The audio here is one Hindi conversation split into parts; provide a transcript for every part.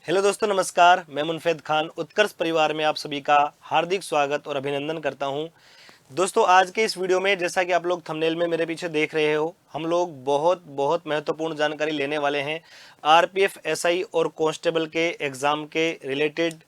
हेलो दोस्तों, नमस्कार। मैं मुनफेद खान उत्कर्ष परिवार में आप सभी का हार्दिक स्वागत और अभिनंदन करता हूं। दोस्तों, आज के इस वीडियो में जैसा कि आप लोग थंबनेल में मेरे पीछे देख रहे हो, हम लोग बहुत बहुत महत्वपूर्ण जानकारी लेने वाले हैं आरपीएफ, एसआई और कांस्टेबल के एग्ज़ाम के रिलेटेड।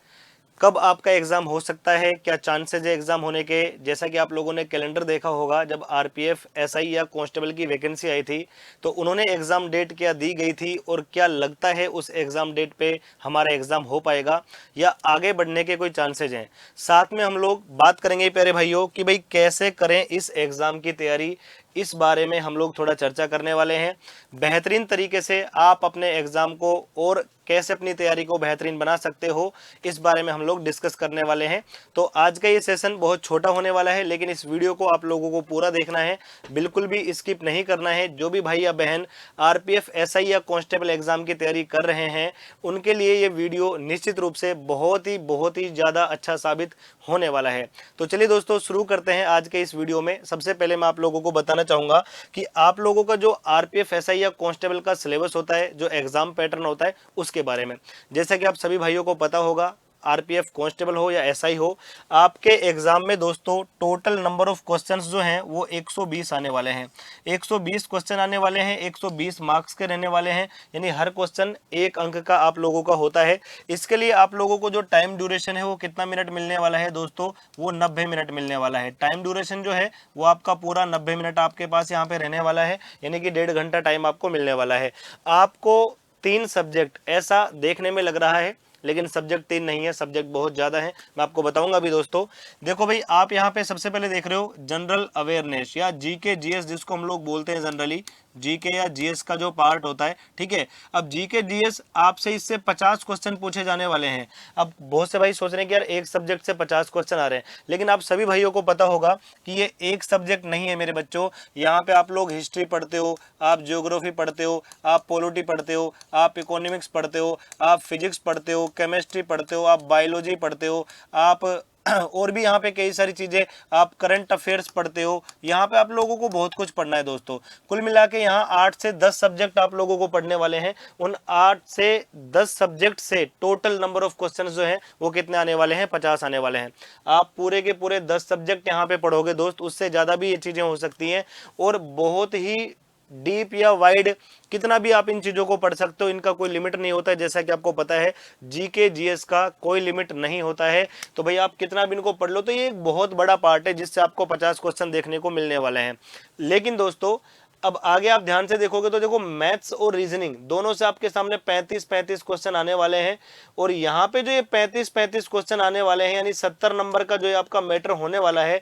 कब आपका एग्ज़ाम हो सकता है, क्या चांसेज है एग्ज़ाम होने के। जैसा कि आप लोगों ने कैलेंडर देखा होगा, जब आरपीएफ, एसआई या कांस्टेबल की वैकेंसी आई थी तो उन्होंने एग्ज़ाम डेट क्या दी गई थी और क्या लगता है उस एग्ज़ाम डेट पे हमारा एग्ज़ाम हो पाएगा या आगे बढ़ने के कोई चांसेज हैं। साथ में हम लोग बात करेंगे प्यारे भाइयों कि भाई कैसे करें इस एग्ज़ाम की तैयारी। इस बारे में हम लोग थोड़ा चर्चा करने वाले हैं। बेहतरीन तरीके से आप अपने एग्ज़ाम को और कैसे अपनी तैयारी को बेहतरीन बना सकते हो, इस बारे में हम लोग डिस्कस करने वाले हैं। तो आज का ये सेशन बहुत छोटा होने वाला है, लेकिन इस वीडियो को आप लोगों को पूरा देखना है, बिल्कुल भी स्किप नहीं करना है। जो भी भाई या बहन आरपीएफ, एसआई या कांस्टेबल एग्जाम की तैयारी कर रहे हैं, उनके लिए ये वीडियो निश्चित रूप से बहुत ही ज़्यादा अच्छा साबित होने वाला है। तो चलिए दोस्तों, शुरू करते हैं आज के इस वीडियो में। सबसे पहले मैं आप लोगों को बताना चाहूँगा कि आप लोगों का जो आरपीएफ, एसआई या कांस्टेबल का सिलेबस होता है, जो एग्जाम पैटर्न होता है, उसके बारे में। जैसा कि आप सभी भाइयों को पता होगा, आरपीएफ कांस्टेबल हो या एसआई हो, आपके एग्जाम में दोस्तों टोटल नंबर ऑफ क्वेश्चंस जो हैं वो 120 आने वाले हैं। 120 क्वेश्चन आने वाले हैं, 120 मार्क्स के रहने वाले हैं, यानी हर क्वेश्चन 1 अंक का आप लोगों का होता है। इसके लिए आप लोगों को जो टाइम ड्यूरेशन है वो कितना मिनट मिलने वाला है दोस्तों, वो 90 मिनट मिलने वाला है। टाइम ड्यूरेशन जो है वो आपका पूरा 90 मिनट आपके पास यहाँ पे रहने वाला है, यानी कि 1.5 घंटा टाइम आपको मिलने वाला है। आपको 3 सब्जेक्ट ऐसा देखने में लग रहा है, लेकिन सब्जेक्ट 3 नहीं है, सब्जेक्ट बहुत ज़्यादा है। मैं आपको बताऊंगा अभी दोस्तों। देखो भाई, आप यहाँ पे सबसे पहले देख रहे हो जनरल अवेयरनेस या जीके जीएस, जिसको हम लोग बोलते हैं जनरली जीके या जीएस का जो पार्ट होता है, ठीक है। अब जीके जीएस आपसे इससे 50 क्वेश्चन पूछे जाने वाले हैं। अब बहुत से भाई सोच रहे हैं कि यार एक सब्जेक्ट से 50 क्वेश्चन आ रहे हैं, लेकिन आप सभी भाइयों को पता होगा कि ये एक सब्जेक्ट नहीं है मेरे बच्चों। यहाँ पे आप लोग हिस्ट्री पढ़ते हो, आप ज्योग्राफी पढ़ते हो, आप पॉलिटी पढ़ते हो, आप इकोनॉमिक्स पढ़ते हो, आप फिजिक्स पढ़ते हो, केमिस्ट्री पढ़ते हो, आप बायोलॉजी पढ़ते हो, आप और भी यहाँ पे कई सारी चीजें, आप करंट अफेयर्स पढ़ते हो। यहाँ पे आप लोगों को बहुत कुछ पढ़ना है दोस्तों। कुल मिला के यहाँ 8 से 10 सब्जेक्ट आप लोगों को पढ़ने वाले हैं। उन 8 से 10 सब्जेक्ट से टोटल नंबर ऑफ क्वेश्चन जो हैं वो कितने आने वाले हैं, 50 आने वाले हैं। आप पूरे के पूरे 10 सब्जेक्ट यहाँ पे पढ़ोगे दोस्त, उससे ज्यादा भी ये चीजें हो सकती हैं, और बहुत ही डीप या वाइड कितना भी आप इन चीजों को पढ़ सकते हो। इनका कोई लिमिट नहीं होता है, जैसा कि आपको पता है जीके जीएस का कोई लिमिट नहीं होता है। तो भाई आप कितना भी इनको पढ़ लो, तो ये एक बहुत बड़ा पार्ट है जिससे आपको 50 क्वेश्चन देखने को मिलने वाले हैं। लेकिन दोस्तों, अब आगे आप ध्यान से देखोगे तो देखो, मैथ्स और रीजनिंग दोनों से आपके सामने 35-35 क्वेश्चन आने वाले हैं। और यहाँ पे जो ये 35-35 क्वेश्चन आने वाले हैं, यानी 70 नंबर का जो ये आपका मैटर होने वाला है,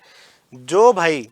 जो भाई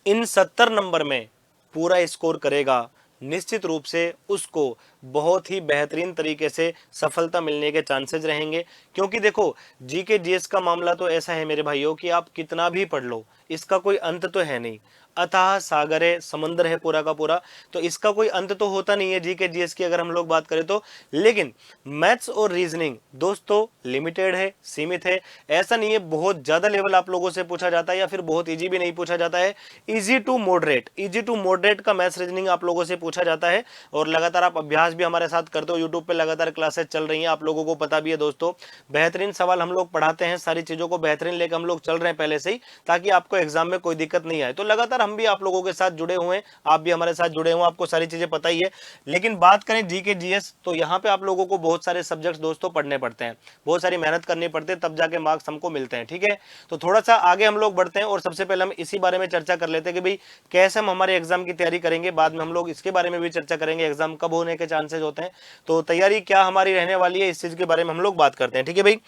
इन 70 नंबर में पूरा स्कोर करेगा, निश्चित रूप से उसको बहुत ही बेहतरीन तरीके से सफलता मिलने के चांसेस रहेंगे। क्योंकि देखो, जीके जीएस का मामला तो ऐसा है मेरे भाइयों कि आप कितना भी पढ़ लो, इसका कोई अंत तो है नहीं। अथाह सागर है, समंदर है पूरा का पूरा, तो इसका कोई अंत तो होता नहीं है जीके जीएस की अगर हम लोग बात करें तो। लेकिन मैथ्स और रीजनिंग दोस्तों लिमिटेड है, सीमित है। ऐसा नहीं है बहुत ज्यादा लेवल आप लोगों से पूछा जाता है या फिर बहुत इजी भी नहीं पूछा जाता है। इजी टू मॉडरेट का मैथ्स रीजनिंग आप लोगों से पूछा जाता है। और लगातार आप अभ्यास भी हमारे साथ करते हो, यूट्यूब पे लगातार क्लासेस चल रही हैं, आप लोगों को पता भी है दोस्तों। बेहतरीन सवाल हम लोग पढ़ाते हैं, सारी चीजों को बेहतरीन लेकर हम लोग चल रहे हैं पहले से ही, ताकि आपको एग्जाम में कोई दिक्कत नहीं आए। तो लगातार हम भी आप लोगों के साथ जुड़े हुए हैं, आप भी हमारे साथ जुड़े हुए हैं, आपको सारी चीजें पता ही है। लेकिन बात करें जीके जीएस, तो यहाँ पे आप लोगों को बहुत सारे सब्जेक्ट्स दोस्तों पढ़ने पड़ते हैं, बहुत सारी मेहनत करनी पड़ती है, तब जाके मार्क्स हमको मिलते हैं, ठीक है। तो थोड़ा सा आगे हम लोग बढ़ते हैं और सबसे पहले हम इसी बारे में चर्चा कर लेते हैं कि भाई कैसे हम हमारे एग्जाम की तैयारी करेंगे। बाद में हम लोग इसके बारे में भी चर्चा करेंगे, एग्जाम कब होने के चांसेस होते हैं, तो तैयारी क्या हमारी रहने वाली है, इस चीज के बारे में हम लोग बात करते हैं, ठीक है भाई।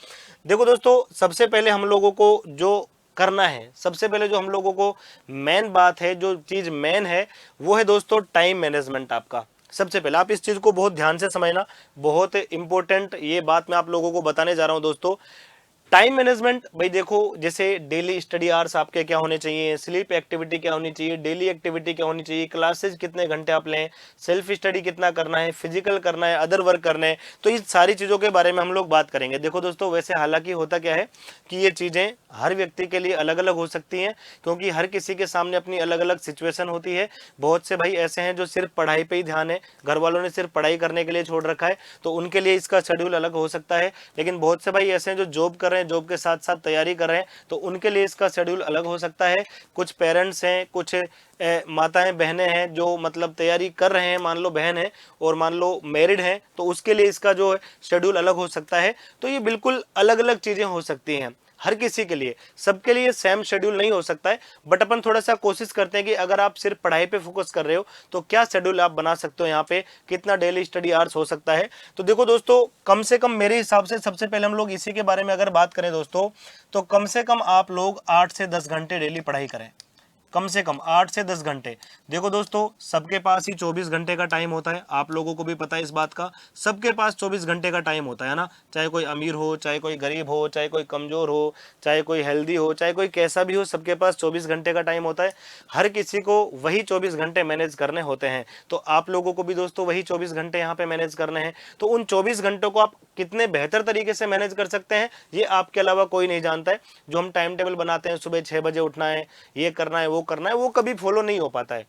देखो दोस्तों, सबसे पहले हम लोगों को जो करना है, सबसे पहले जो हम लोगों को मेन बात है, जो चीज मेन है, वो है दोस्तों टाइम मैनेजमेंट आपका। सबसे पहले आप इस चीज को बहुत ध्यान से समझना, बहुत इंपॉर्टेंट ये बात मैं आप लोगों को बताने जा रहा हूं दोस्तों। टाइम मैनेजमेंट भाई देखो, जैसे डेली स्टडी आवर्स आपके क्या होने चाहिए, स्लीप एक्टिविटी क्या होनी चाहिए, डेली एक्टिविटी क्या होनी चाहिए, क्लासेस कितने घंटे आप लें, सेल्फ स्टडी कितना करना है, फिजिकल करना है, अदर वर्क करने हैं, तो इस सारी चीज़ों के बारे में हम लोग बात करेंगे। देखो दोस्तों, वैसे हालांकि होता क्या है कि ये चीज़ें हर व्यक्ति के लिए अलग अलग हो सकती हैं, क्योंकि हर किसी के सामने अपनी अलग अलग सिचुएशन होती है। बहुत से भाई ऐसे हैं जो सिर्फ पढ़ाई पे ही ध्यान है, घर वालों ने सिर्फ पढ़ाई करने के लिए छोड़ रखा है, तो उनके लिए इसका शेड्यूल अलग हो सकता है। लेकिन बहुत से भाई ऐसे हैं जो जॉब कर रहे हैं, जॉब के साथ साथ तैयारी कर रहे हैं, तो उनके लिए इसका शेड्यूल अलग हो सकता है। कुछ पेरेंट्स हैं, कुछ माताएं बहनें हैं जो मतलब तैयारी कर रहे हैं, मान लो बहन है और मान लो मैरिड हैं, तो उसके लिए इसका जो शेड्यूल अलग हो सकता है। तो ये बिल्कुल अलग अलग चीजें हो सकती हैं हर किसी के लिए, सबके लिए सेम शेड्यूल नहीं हो सकता है। बट अपन थोड़ा सा कोशिश करते हैं कि अगर आप सिर्फ पढ़ाई पे फोकस कर रहे हो तो क्या शेड्यूल आप बना सकते हो, यहाँ पे कितना डेली स्टडी आवर्स हो सकता है। तो देखो दोस्तों, कम से कम मेरे हिसाब से सबसे पहले हम लोग इसी के बारे में अगर बात करें दोस्तों, तो कम से कम आप लोग 8 से 10 घंटे डेली पढ़ाई करें, कम से कम 8 से 10 घंटे। देखो दोस्तों, सबके पास ही 24 घंटे का टाइम होता है, आप लोगों को भी पता है इस बात का, सबके पास 24 घंटे का टाइम होता है ना। चाहे कोई अमीर हो, चाहे कोई गरीब हो, चाहे कोई कमजोर हो, चाहे कोई हेल्दी हो, चाहे कोई कैसा भी हो, सबके पास 24 घंटे का टाइम होता है। हर किसी को वही 24 घंटे मैनेज करने होते हैं, तो आप लोगों को भी दोस्तों वही 24 घंटे यहाँ पे मैनेज करने हैं। तो उन 24 घंटों को आप कितने बेहतर तरीके से मैनेज कर सकते हैं, ये आपके अलावा कोई नहीं जानता है। जो हम टाइम टेबल बनाते हैं, सुबह 6 बजे उठना है, ये करना है, वो करना है, वो कभी फॉलो नहीं हो पाता है।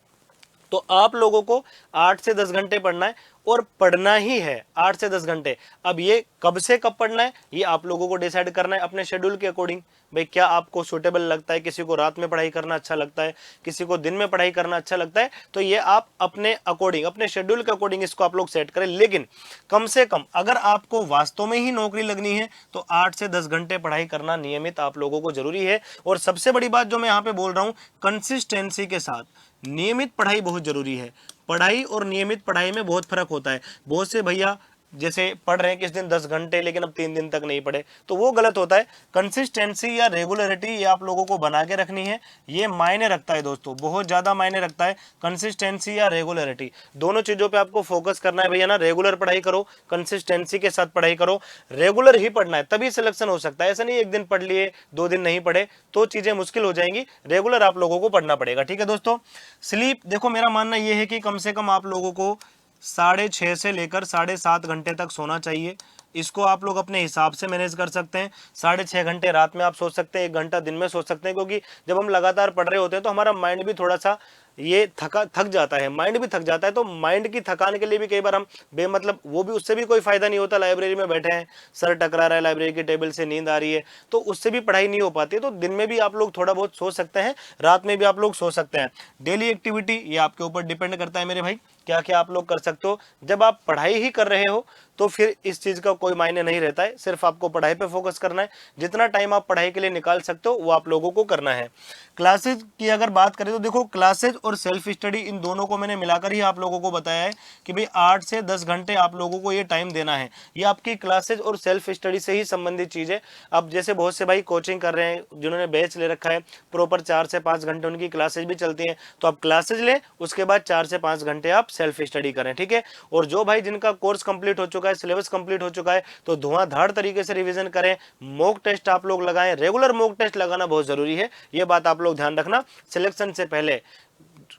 तो आप लोगों को 8 से 10 घंटे पढ़ना है, और पढ़ना ही है 8 से 10 घंटे। अब ये कब से कब पढ़ना है, ये आप लोगों को डिसाइड करना है अपने शेड्यूल के अकॉर्डिंग। भाई क्या आपको सूटेबल लगता है, किसी को रात में पढ़ाई करना अच्छा लगता है, किसी को दिन में पढ़ाई करना अच्छा लगता है, तो ये आप अपने अकॉर्डिंग, अपने शेड्यूल के अकॉर्डिंग इसको आप लोग सेट करें। लेकिन कम से कम अगर आपको वास्तव में ही नौकरी लगनी है तो 8 से 10 घंटे पढ़ाई करना नियमित आप लोगों को जरूरी है। और सबसे बड़ी बात जो मैं यहाँ पे बोल रहा हूँ, कंसिस्टेंसी के साथ नियमित पढ़ाई बहुत जरूरी है। पढ़ाई और नियमित पढ़ाई में बहुत फर्क होता है। बहुत से भैया जैसे पढ़ रहे हैं किस दिन 10 घंटे, लेकिन अब 3 दिन तक नहीं पढ़े, तो वो गलत होता है। कंसिस्टेंसी या रेगुलरिटी ये आप लोगों को बना के रखनी है, ये मायने रखता है दोस्तों, बहुत ज्यादा मायने रखता है। कंसिस्टेंसी या रेगुलरिटी, दोनों चीजों पे आपको फोकस करना है भैया ना। रेगुलर पढ़ाई करो, कंसिस्टेंसी के साथ पढ़ाई करो, रेगुलर ही पढ़ना है, तभी सिलेक्शन हो सकता है। ऐसा नहीं एक दिन पढ़ लिए 2 दिन नहीं पढ़े तो चीजें मुश्किल हो जाएंगी। रेगुलर आप लोगों को पढ़ना पड़ेगा, ठीक है दोस्तों। स्लीप, देखो मेरा मानना यह है कि कम से कम आप लोगों को 6.5 से लेकर 7.5 घंटे तक सोना चाहिए। इसको आप लोग अपने हिसाब से मैनेज कर सकते हैं। 6.5 घंटे रात में आप सो सकते हैं, 1 घंटा दिन में सो सकते हैं, क्योंकि जब हम लगातार पढ़ रहे होते हैं तो हमारा माइंड भी थोड़ा सा ये थक जाता है, माइंड भी थक जाता है। तो माइंड की थकान के लिए भी कई बार हम बेमतलब, वो भी, उससे भी कोई फायदा नहीं होता। लाइब्रेरी में बैठे हैं, सर टकरा रहा है लाइब्रेरी की टेबल से, नींद आ रही है, तो उससे भी पढ़ाई नहीं हो पाती है। तो दिन में भी आप लोग थोड़ा बहुत सो सकते हैं, रात में भी आप लोग सो सकते हैं। डेली एक्टिविटी ये आपके ऊपर डिपेंड करता है मेरे भाई, क्या क्या आप लोग कर सकते हो। जब आप पढ़ाई ही कर रहे हो तो फिर इस चीज का कोई मायने नहीं रहता है, सिर्फ आपको पढ़ाई पे फोकस करना है। जितना टाइम आप पढ़ाई के लिए निकाल सकते हो वो आप लोगों को करना है। क्लासेज की अगर बात करें तो देखो, क्लासेज और सेल्फ स्टडी इन दोनों को मैंने मिलाकर ही आप लोगों को बताया है कि भाई 8 से 10 घंटे आप लोगों को ये टाइम देना है। ये आपकी क्लासेज और सेल्फ स्टडी से ही संबंधित चीज है। अब जैसे बहुत से भाई कोचिंग कर रहे हैं, जिन्होंने बैच ले रखा है, प्रॉपर 4 से 5 घंटे उनकी क्लासेज भी चलती है, तो आप क्लासेज लें, उसके बाद 4 से 5 घंटे आप सेल्फ स्टडी करें, ठीक है। और जो भाई जिनका कोर्स कंप्लीट हो चुका है, सिलेबस कंप्लीट हो चुका है, तो धुआंधार तरीके से रिवीजन करें। मॉक टेस्ट आप लोग लगाएं, रेगुलर मॉक टेस्ट लगाना बहुत जरूरी है, ये बात आप लोग ध्यान रखना। सिलेक्शन से पहले,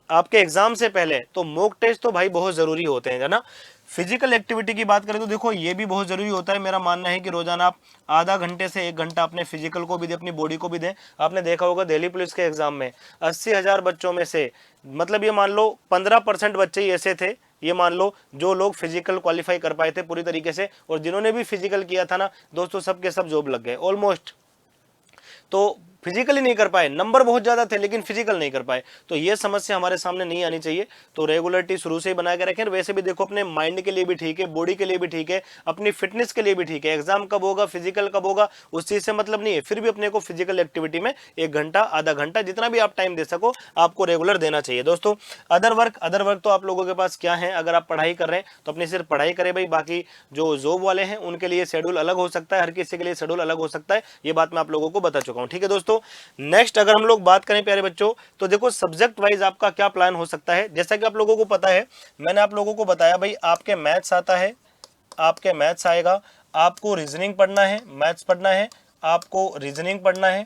आपके एग्जाम से पहले तो मॉक टेस्ट तो भाई बहुत जरूरी होते हैं, है ना। फिजिकल एक्टिविटी की बात करें तो देखो, ये भी बहुत जरूरी होता है। मेरा मानना है कि रोजाना आप आधा घंटे से 1 घंटा अपने फिजिकल को भी दें, अपनी बॉडी को भी दें। आपने देखा होगा दिल्ली पुलिस के एग्जाम में 80,000 बच्चों में से, मतलब ये मान लो 15% बच्चे ही ऐसे थे, ये मान लो, जो लोग फिजिकल क्वालिफाई कर पाए थे पूरी तरीके से। और जिन्होंने भी फिजिकल किया था ना दोस्तों, सब के सब जॉब लग गए ऑलमोस्ट। तो फिजिकली नहीं कर पाए, नंबर बहुत ज्यादा थे लेकिन फिजिकल नहीं कर पाए। तो ये समस्या हमारे सामने नहीं आनी चाहिए। तो रेगुलरिटी शुरू से ही बना के रखें। वैसे भी देखो, अपने माइंड के लिए भी ठीक है, बॉडी के लिए भी ठीक है, अपनी फिटनेस के लिए भी ठीक है। एग्जाम कब होगा, फिजिकल कब होगा, उस चीज से मतलब नहीं है, फिर भी अपने को फिजिकल एक्टिविटी में 1 घंटा, आधा घंटा, जितना भी आप टाइम दे सको आपको रेगुलर देना चाहिए दोस्तों। अदर वर्क तो आप लोगों के पास क्या है, अगर आप पढ़ाई कर रहे हैं तो अपनी सिर्फ पढ़ाई करें भाई। बाकी जो जॉब वाले हैं उनके लिए शेड्यूल अलग हो सकता है, हर किसी के लिए शेड्यूल अलग हो सकता है, ये बात मैं आप लोगों को बता चुका हूं, ठीक है दोस्तों। नेक्स्ट अगर हम लोग बात करें प्यारे बच्चों, तो देखो सब्जेक्ट वाइज आपका क्या प्लान हो सकता है। जैसा कि आप लोगों को पता है, मैंने आप लोगों को बताया भाई, आपके मैथ्स आता है, आपके मैथ्स आएगा, आपको रीजनिंग पढ़ना है, मैथ्स पढ़ना है, आपको रीजनिंग पढ़ना है,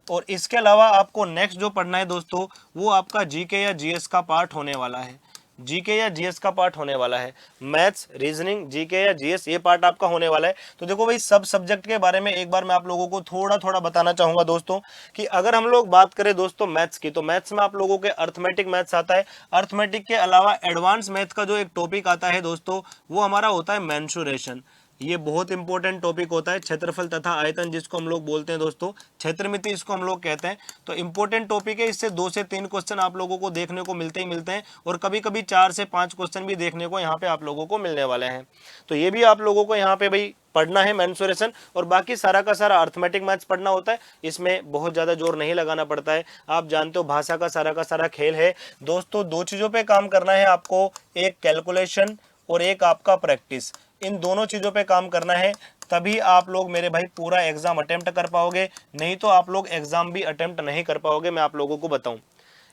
और इसके अलावा आपको नेक्स्ट जो पढ़ना है दोस्तों वो आपका जीके या जीएस का पार्ट होने वाला है। जीके या जीएस का पार्ट होने वाला है। मैथ्स, रीजनिंग, जीके या जीएस ये पार्ट आपका होने वाला है। तो देखो भाई, सब सब्जेक्ट के बारे में एक बार मैं आप लोगों को थोड़ा थोड़ा बताना चाहूंगा दोस्तों, कि अगर हम लोग बात करें दोस्तों मैथ्स की, तो मैथ्स में आप लोगों के अर्थमेटिक मैथ्स आता है। अर्थमेटिक के अलावा एडवांस मैथ का जो एक टॉपिक आता है दोस्तों वो हमारा होता है मेंसुरेशन। ये बहुत इंपॉर्टेंट टॉपिक होता है, क्षेत्रफल तथा आयतन जिसको हम लोग बोलते हैं दोस्तों, क्षेत्रमिति इसको हम लोग कहते हैं। तो इंपॉर्टेंट टॉपिक है, इससे 2 से 3 क्वेश्चन आप लोगों को देखने को मिलते ही मिलते हैं, और कभी कभी 4 से 5 क्वेश्चन भी देखने को यहाँ पे आप लोगों को मिलने वाले हैं। तो ये भी आप लोगों को यहाँ पे भाई पढ़ना है मेंसुरेशन, और बाकी सारा का सारा अर्थमेटिक मैथ्स पढ़ना होता है। इसमें बहुत ज्यादा जोर नहीं लगाना पड़ता है, आप जानते हो भाषा का सारा खेल है दोस्तों। 2 चीजों पे काम करना है आपको, एक कैलकुलेशन और एक आपका प्रैक्टिस। इन दोनों चीजों पे काम करना है, तभी आप लोग मेरे भाई पूरा एग्जाम अटेम्प्ट कर पाओगे, नहीं तो आप लोग एग्जाम भी अटेम्प्ट नहीं कर पाओगे। मैं आप लोगों को बताऊं,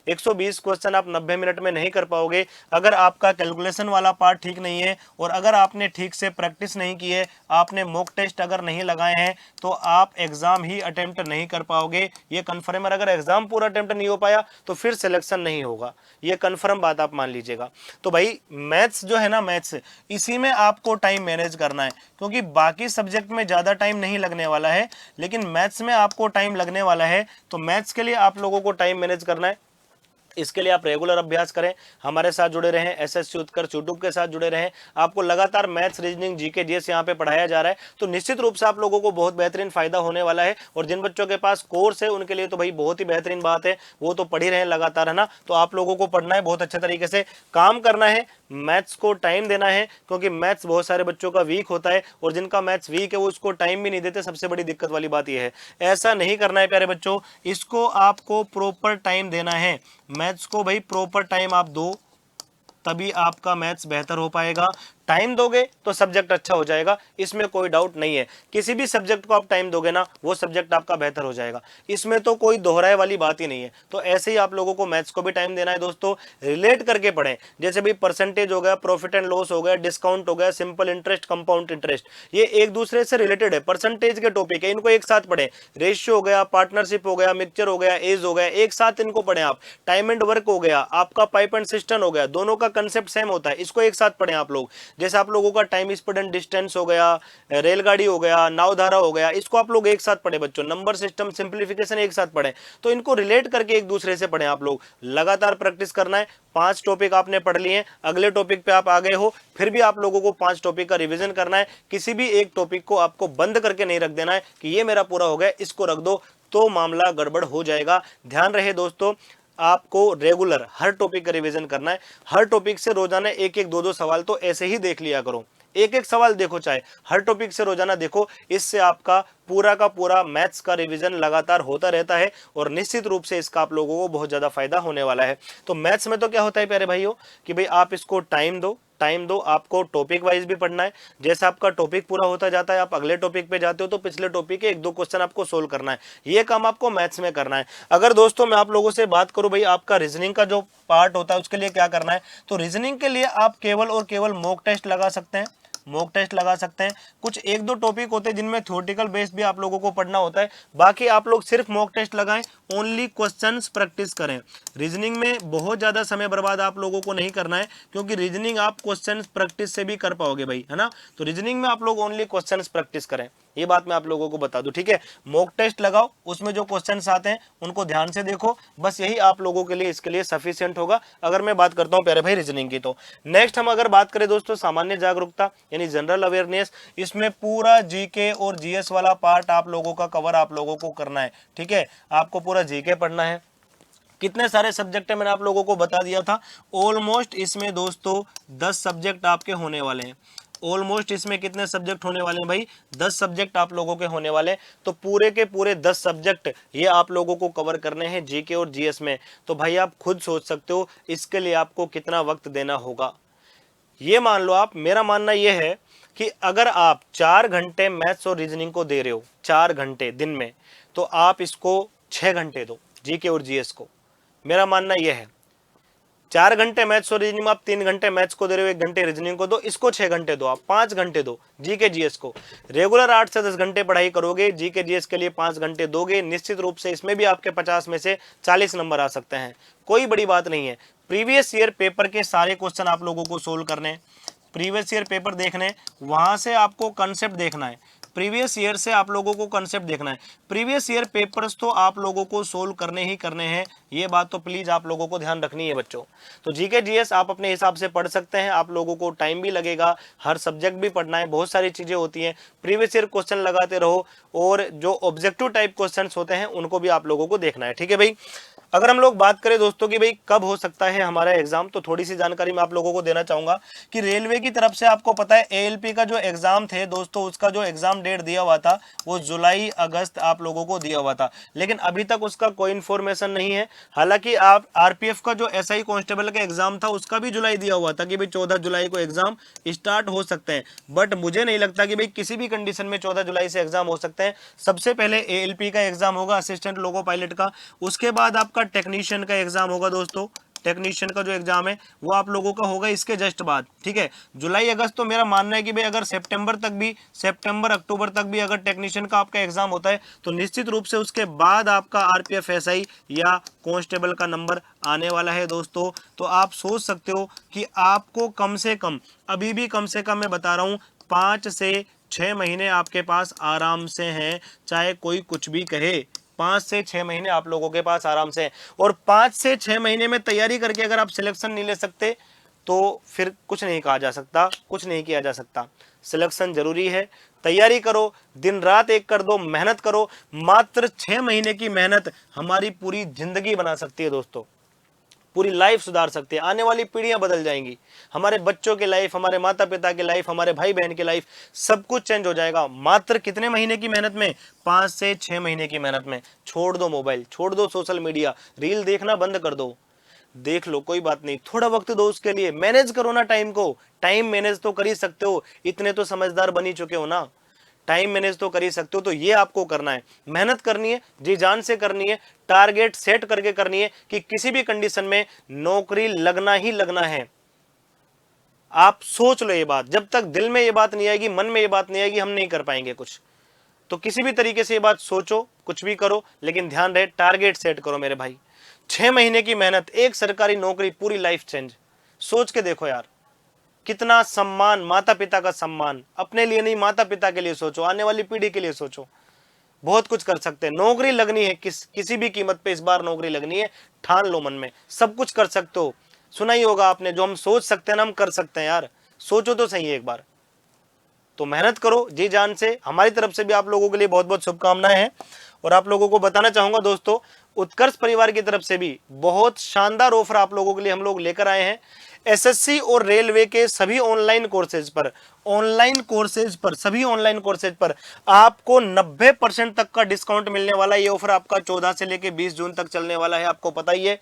120 क्वेश्चन आप 90 मिनट में नहीं कर पाओगे अगर आपका कैलकुलेशन वाला पार्ट ठीक नहीं है, और अगर आपने ठीक से प्रैक्टिस नहीं की है, आपने मॉक टेस्ट अगर नहीं लगाए हैं, तो आप एग्जाम ही अटेम्प्ट नहीं कर पाओगे। ये कन्फर्म है, अगर एग्जाम पूरा अटेम्प्ट नहीं हो पाया तो फिर सिलेक्शन नहीं होगा, ये कन्फर्म बात आप मान लीजिएगा। तो भाई मैथ्स जो है ना, मैथ्स इसी में आपको टाइम मैनेज करना है, क्योंकि बाकी सब्जेक्ट में ज्यादा टाइम नहीं लगने वाला है, लेकिन मैथ्स में आपको टाइम लगने वाला है। तो मैथ्स के लिए आप लोगों को टाइम मैनेज करना है, इसके लिए आप रेगुलर अभ्यास करें, हमारे साथ जुड़े रहें, एसएससी उत्कर्ष यूट्यूब के साथ जुड़े रहें। आपको लगातार मैथ्स, रीजनिंग, जीके, जीएस यहाँ पे पढ़ाया जा रहा है, तो निश्चित रूप से आप लोगों को बहुत बेहतरीन फायदा होने वाला है। और जिन बच्चों के पास कोर्स है उनके लिए तो भाई बहुत ही बेहतरीन बात है, वो तो पढ़ ही रहे हैं लगातार, है ना। तो आप लोगों को पढ़ना है, बहुत अच्छे तरीके से काम करना है, मैथ्स को टाइम देना है, क्योंकि मैथ्स बहुत सारे बच्चों का वीक होता है, और जिनका मैथ्स वीक है वो उसको टाइम भी नहीं देते। सबसे बड़ी दिक्कत वाली बात यह है, ऐसा नहीं करना है प्यारे बच्चों, इसको आपको प्रॉपर टाइम देना है। मैथ्स को भाई प्रॉपर टाइम आप दो, तभी आपका मैथ्स बेहतर हो पाएगा। टाइम दोगे तो सब्जेक्ट अच्छा हो जाएगा, इसमें कोई डाउट नहीं है। किसी भी सब्जेक्ट को आप टाइम दोगे ना, वो सब्जेक्ट आपका बेहतर हो जाएगा, इसमें तो कोई दोहराए वाली बात ही नहीं है। तो ऐसे ही आप लोगों को मैथ्स को भी टाइम देना है दोस्तों, रिलेट करके पढ़ें। जैसे भाई परसेंटेज हो गया, प्रॉफिट एंड लॉस हो गया, डिस्काउंट हो गया, सिंपल इंटरेस्ट, कंपाउंड इंटरेस्ट, ये एक दूसरे से रिलेटेड है, परसेंटेज के टॉपिक है, इनको एक साथ पढ़ें। रेशियो हो गया, पार्टनरशिप हो गया, मिक्सचर हो गया, एज हो गया, एक साथ इनको पढ़ें आप। टाइम एंड वर्क हो गया, आपका पाइप एंड सिस्टम हो गया, दोनों का कंसेप्ट सेम होता है, इसको एक साथ पढ़ें आप लोग। जैसे आप लोगों का टाइम, स्पीड एंड डिस्टेंस हो गया, रेलगाड़ी हो गया, नावधारा हो गया, इसको आप लोग एक साथ पढ़े बच्चों। नंबर सिस्टम, सिंप्लीफिकेशन एक साथ पढ़े, तो इनको रिलेट करके एक दूसरे से पढ़े आप लोग। लगातार प्रैक्टिस करना है। 5 टॉपिक आपने पढ़ लिए, अगले टॉपिक पे आप आ गए हो, फिर भी आप लोगों को 5 टॉपिक का रिवीजन करना है। किसी भी एक टॉपिक को आपको बंद करके नहीं रख देना है कि ये मेरा पूरा हो गया, इसको रख दो, तो मामला गड़बड़ हो जाएगा। ध्यान रहे दोस्तों, आपको रेगुलर हर टॉपिक का रिवीजन करना है। हर टॉपिक से रोजाना 1-1, 2-2 सवाल तो ऐसे ही देख लिया करो, 1-1 सवाल देखो, चाहे हर टॉपिक से रोजाना देखो। इससे आपका पूरा का पूरा मैथ्स का रिवीजन लगातार होता रहता है, और निश्चित रूप से इसका आप लोगों को बहुत ज्यादा फायदा होने वाला है। तो मैथ्स में तो क्या होता है प्यारे भाइयों, कि भाई आप इसको टाइम दो, आपको टॉपिक वाइज भी पढ़ना है। जैसे आपका टॉपिक पूरा होता जाता है, आप अगले टॉपिक पे जाते हो, तो पिछले टॉपिक के 1-2 क्वेश्चन आपको सोल्व करना है। ये काम आपको मैथ्स में करना है। अगर दोस्तों मैं आप लोगों से बात करूं भाई, आपका रीजनिंग का जो पार्ट होता है उसके लिए क्या करना है, तो रीजनिंग के लिए आप केवल और केवल मॉक टेस्ट लगा सकते हैं, मॉक टेस्ट लगा सकते हैं। कुछ 1-2 टॉपिक होते हैं जिनमें थ्योरेटिकल बेस भी आप लोगों को पढ़ना होता है, बाकी आप लोग सिर्फ मॉक टेस्ट लगाएं, ओनली क्वेश्चंस प्रैक्टिस करें। रीजनिंग में बहुत ज्यादा समय बर्बाद आप लोगों को नहीं करना है, क्योंकि रीजनिंग आप क्वेश्चंस प्रैक्टिस से भी कर पाओगे भाई, है ना। तो रीजनिंग में आप लोग ओनली क्वेश्चंस प्रैक्टिस करें, ये बात मैं आप लोगों को बता दूं, ठीक है। मॉक टेस्ट लगाओ, उसमें जो क्वेश्चंस आते हैं उनको ध्यान से देखो, बस यही आप लोगों के लिए, इसके लिए सफिशिएंट होगा। अगर मैं बात करता हूं प्यारे भाई रीजनिंग की, तो नेक्स्ट हम अगर बात करें दोस्तों सामान्य जागरूकता यानी जनरल अवेयरनेस, इसमें पूरा जीके और जीएस वाला पार्ट आप लोगों का कवर आप लोगों को करना है, ठीक है। आपको पूरा जीके पढ़ना है। कितने सारे सब्जेक्ट है मैंने आप लोगों को बता दिया था, ऑलमोस्ट इसमें दोस्तों 10 सब्जेक्ट आपके होने वाले हैं। ऑलमोस्ट इसमें कितने सब्जेक्ट होने वाले हैं भाई, 10 सब्जेक्ट आप लोगों के होने वाले। तो पूरे के पूरे 10 सब्जेक्ट ये आप लोगों को कवर करने हैं जीके और जीएस में। तो भाई आप खुद सोच सकते हो इसके लिए आपको कितना वक्त देना होगा। ये मान लो आप, मेरा मानना यह है कि अगर आप 4 घंटे मैथ्स और रीजनिंग को दे रहे हो, 4 घंटे दिन में, तो आप इसको 6 घंटे दो जीके और जीएस को। मेरा मानना यह है 4 घंटे मैथ्स और रीजनिंग में आप 3 घंटे मैथ्स को दे रहे हो, 1 घंटे रीजनिंग को दो, इसको 6 घंटे दो, आप 5 घंटे दो जीके जीएस को। रेगुलर 8 से 10 घंटे पढ़ाई करोगे, जीके जीएस के लिए 5 घंटे दोगे, निश्चित रूप से इसमें भी आपके 50 में से 40 नंबर आ सकते हैं, कोई बड़ी बात नहीं है। प्रीवियस ईयर पेपर के सारे क्वेश्चन आप लोगों को सोल्व करने, प्रीवियस ईयर पेपर देखने, वहां से आपको कंसेप्ट देखना है, प्रीवियस ईयर से आप लोगों को कंसेप्ट देखना है। प्रीवियस ईयर पेपर्स तो आप लोगों को सोल्व करने ही करने हैं, ये बात तो प्लीज आप लोगों को ध्यान रखनी है बच्चों। तो जीके जीएस आप अपने हिसाब से पढ़ सकते हैं, आप लोगों को टाइम भी लगेगा, हर सब्जेक्ट भी पढ़ना है, बहुत सारी चीजें होती हैं। प्रीवियस ईयर क्वेश्चन लगाते रहो, और जो ऑब्जेक्टिव टाइप क्वेश्चन होते हैं उनको भी आप लोगों को देखना है, ठीक है भाई। अगर हम लोग बात करें दोस्तों कि भाई कब हो सकता है हमारा एग्जाम, तो थोड़ी सी जानकारी मैं आप लोगों को देना चाहूंगा कि रेलवे की तरफ से आपको पता है एएलपी का जो एग्जाम थे दोस्तों, उसका जो एग्जाम डेट दिया हुआ था वो जुलाई अगस्त आप लोगों को दिया हुआ था, लेकिन अभी तक उसका कोई इन्फॉर्मेशन नहीं है। हालांकि आप आरपीएफ का जो एसआई कांस्टेबल का एग्जाम था उसका भी जुलाई दिया हुआ था कि भाई 14 जुलाई को एग्जाम स्टार्ट हो सकते हैं, बट मुझे नहीं लगता कि भाई किसी भी कंडीशन में 14 जुलाई से एग्जाम हो सकते हैं। सबसे पहले एएलपी का एग्जाम होगा, असिस्टेंट लोको पायलट का, उसके बाद आपका टेक्नीशियन का एग्जाम होगा दोस्तों। टेक्नीशियन का जो एग्जाम है वो आप लोगों का होगा इसके जस्ट बाद, ठीक है। जुलाई अगस्त तो मेरा मानना है कि भाई अगर सितंबर तक भी, सितंबर अक्टूबर तक भी अगर टेक्नीशियन का आपका एग्जाम होता है तो निश्चित रूप से उसके बाद आपका आरपीएफ एसआई या कांस्टेबल का नंबर आने वाला है दोस्तों। तो आप सोच सकते हो कि आपको कम से कम, अभी भी कम से कम मैं बता रहा हूं, 5 से 6 महीने आपके पास आराम से हैं, चाहे कोई कुछ भी कहे। 5 से 6 महीने आप लोगों के पास आराम से, और 5 से 6 महीने में तैयारी करके अगर आप सिलेक्शन नहीं ले सकते तो फिर कुछ नहीं कहा जा सकता, कुछ नहीं किया जा सकता। सिलेक्शन जरूरी है, तैयारी करो, दिन रात एक कर दो, मेहनत करो। मात्र 6 महीने की मेहनत हमारी पूरी जिंदगी बना सकती है दोस्तों, पूरी लाइफ सुधार सकती है, आने वाली पीढ़ियां बदल जाएंगी, हमारे बच्चों की लाइफ, हमारे माता पिता की लाइफ, हमारे भाई बहन की लाइफ, सब कुछ चेंज हो जाएगा। मात्र कितने महीने की मेहनत में? 5 से 6 महीने की मेहनत में। छोड़ दो मोबाइल, छोड़ दो सोशल मीडिया, रील देखना बंद कर दो, देख लो कोई बात नहीं, थोड़ा वक्त दो उसके लिए, मैनेज करो ना टाइम को। टाइम मैनेज तो कर ही सकते हो, इतने तो समझदार बन ही चुके हो ना, टाइम मैनेज तो कर ही सकते हो। तो ये आपको करना है, मेहनत करनी है, जी जान से करनी है, टारगेट सेट करके करनी है कि किसी भी कंडीशन में नौकरी लगना ही लगना है। आप सोच लो ये बात, जब तक दिल में ये बात नहीं आएगी, मन में ये बात नहीं आएगी, हम नहीं कर पाएंगे कुछ। तो किसी भी तरीके से ये बात सोचो, कुछ भी करो, लेकिन ध्यान रहे टारगेट सेट करो मेरे भाई। 6 महीने की मेहनत, एक सरकारी नौकरी, पूरी लाइफ चेंज। सोच के देखो यार, कितना सम्मान, माता पिता का सम्मान, अपने लिए नहीं माता पिता के लिए सोचो, आने वाली पीढ़ी के लिए सोचो। बहुत कुछ कर सकते हैं, नौकरी लगनी है, किसी भी कीमत पे इस बार नौकरी लगनी है, ठान लो मन में, सब कुछ कर सकते हो। सुना ही होगा आपने, जो हम सोच सकते हैं ना हम कर सकते हैं यार, सोचो तो सही एक बार। तो मेहनत करो जी जान से, हमारी तरफ से भी आप लोगों के लिए बहुत बहुत शुभकामनाएं हैं। और आप लोगों को बताना चाहूंगा दोस्तों, उत्कर्ष परिवार की तरफ से भी बहुत शानदार ऑफर आप लोगों के लिए हम लोग लेकर आए हैं। एसएससी और रेलवे के सभी ऑनलाइन कोर्सेज पर, सभी ऑनलाइन कोर्सेज पर आपको 90% तक का डिस्काउंट मिलने वाला है। ये ऑफर आपका 14 से लेकर 20 जून तक चलने वाला है, आपको पता ही है।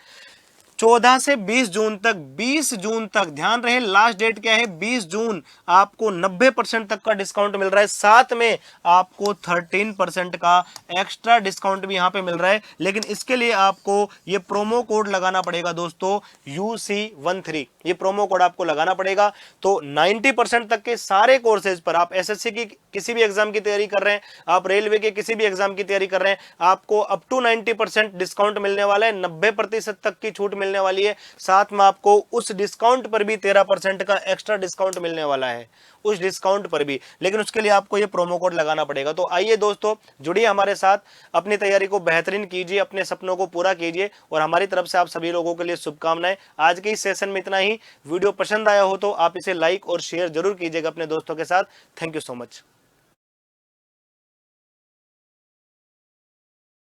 14 से 20 जून तक, 20 जून तक, ध्यान रहे लास्ट डेट क्या है, 20 जून। आपको 90% तक का डिस्काउंट मिल रहा है, साथ में आपको 13% का एक्स्ट्रा डिस्काउंट भी यहां पे मिल रहा है। लेकिन इसके लिए आपको ये प्रोमो कोड लगाना पड़ेगा दोस्तों, UC13, ये प्रोमो कोड आपको लगाना पड़ेगा। तो 90% तक के सारे कोर्सेज पर, आप एसएससी की किसी भी एग्जाम की तैयारी कर रहे हैं, आप रेलवे के किसी भी एग्जाम की तैयारी कर रहे हैं, आपको अप टू 90% डिस्काउंट मिलने वाला है, 90% तक की छूट मिलने वाली है। साथ में आपको उस डिस्काउंट पर भी 13% का एक्स्ट्रा डिस्काउंट मिलने वाला है, उस डिस्काउंट पर भी, लेकिन उसके लिए आपको ये प्रोमो कोड लगाना पड़ेगा। तो आइए दोस्तों, जुड़िए हमारे साथ, अपनी तैयारी को बेहतरीन कीजिए, अपने सपनों को पूरा कीजिए, और हमारी तरफ से आप सभी लोगों के लिए शुभकामनाएं। आज के इस सेशन में इतना ही। वीडियो पसंद आया हो तो आप इसे लाइक और शेयर जरूर कीजिएगा अपने दोस्तों के साथ। Thank you so much.